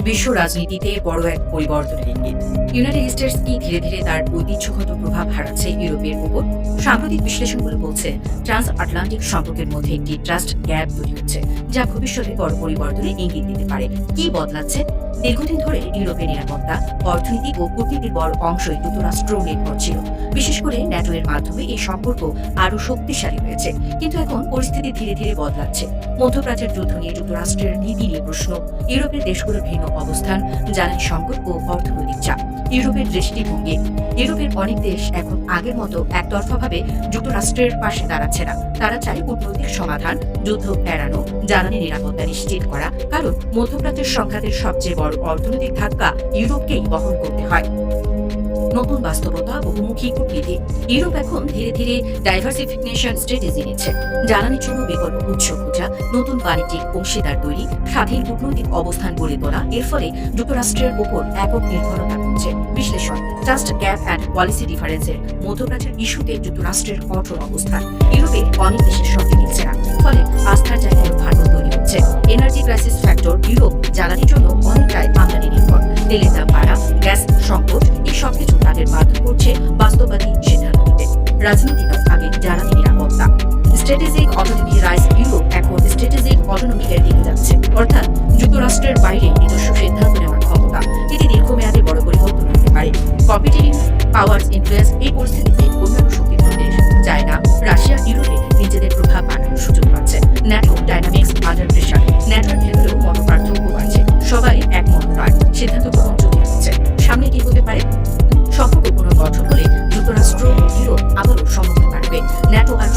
বিশ্ব রাজনীতিতে বড় এক পরিবর্তনের ইঙ্গিত। ইউনাইটেড স্টেটস কি ধীরে ধীরে তার ঐতিহ্যগত প্রভাব হারাচ্ছে ইউরোপের উপর? সাম্প্রতিক বিশ্লেষণগুলো বলছে ট্রান্স আটলান্টিক সম্পর্কের মধ্যে একটি ট্রাস্ট গ্যাপ তৈরি হচ্ছে, যা ভবিষ্যতে বড় পরিবর্তনের ইঙ্গিত দিতে পারে। কি বদলাচ্ছে? দীর্ঘদিন ধরে ইউরোপের নিরাপত্তা, অর্থনীতি ও কূটনীতির বড় অংশই যুক্তরাষ্ট্র নির্ভর ছিল। বিশেষ করে ন্যাটো এর মাধ্যমে এই সম্পর্ক আরও শক্তিশালী হয়েছে। কিন্তু এখন পরিস্থিতি ধীরে ধীরে বদলাচ্ছে। মধ্যপ্রাচ্যের যুদ্ধ নিয়ে যুক্তরাষ্ট্রের নীতি নিয়ে প্রশ্ন, ইউরোপের দেশগুলোর ভিন্ন অবস্থান, জ্বালানি সংকট ও অর্থনৈতিক চাপ। ইউরোপের দৃষ্টিভঙ্গি, ইউরোপের অনেক দেশ এখন আগের মতো একতরফাভাবে যুক্তরাষ্ট্রের পাশে দাঁড়াচ্ছে না। তারা চায় কূটনৈতিক সমাধান, যুদ্ধ এড়ানো, জ্বালানি নিরাপত্তা নিশ্চিত করা, কারণ মধ্যপ্রাচ্যের সংঘাতের সবচেয়ে বড় অর্থনৈতিক ধাক্কা ইউরোপকেই বহন করতে হয়। নতুন বাস্তবতা, বহুমুখী কূটনীতি। ইউরোপ এখন ধীরে ধীরে ডাইভার্সিফিকেশন স্ট্র্যাটেজি নিচ্ছে। জ্বালানির জন্য বিকল্প উৎস খোঁজা, নতুন বাণিজ্যিক অংশীদার তৈরি, স্বাধীন কূটনৈতিক অবস্থান গড়ে তোলা। এর ফলে যুক্তরাষ্ট্রের উপর একক নির্ভরতা কমছে। বিশ্লেষণ, ট্রাস্ট গ্যাপ অ্যান্ড পলিসি ডিফারেন্সের মধ্যপ্রাচ্যের ইস্যুতে যুক্তরাষ্ট্রের কঠোর অবস্থান ইউরোপে অনেক দেশের সঙ্গে মিলছে না, ফলে আস্থার জায়গায় ভারত তৈরি হচ্ছে। এনার্জি ক্রাইসিস ফ্যাক্টর, ইউরোপ জ্বালানির জন্য অনেকটাই আমদানি নির্ভর। তেলের দাম বাড়া, গ্যাস সংকট, এই সবকিছু তাদের বাধ্য করছে বাস্তববাদী সিদ্ধান্ত নিতে। রাজনৈতিক আগে জ্বালানি নিরাপত্তা, স্ট্র্যাটেজিক অটোনমি রাইজ। ইউরোপ এখন স্ট্র্যাটেজিক অটোনমির দিকে যাচ্ছে, অর্থাৎ যুক্তরাষ্ট্রের বাইরে নিজস্ব সিদ্ধান্ত নেওয়ার ক্ষমতা। এটি দীর্ঘমেয়াদে বড় পরিবর্তন হতে পারে। কম্পিটিটিভ পাওয়ার্স ইনফ্লুয়েন্স, এই পরিস্থিতিতে অন্যান্য শক্তিধর দেশ চায়না, রাশিয়া ইউরোপে নিজেদের প্রভাব বাড়ানোর সুযোগ পাচ্ছে। ন্যাটো ডাইনামিক্স আন্ডার প্রেশার, ন্যাটোর ভেতরেও মতপার্থক্য বাড়ছে। সবাই একমত নয়, সিদ্ধান্ত গ্রহণ জটিল হচ্ছে। সামনে কি হতে পারে? সম্পর্ক পুনর্গঠন হলে যুক্তরাষ্ট্র ও ইউরোপ আবারও সম্মুখে বাড়বে। ন্যাটো আর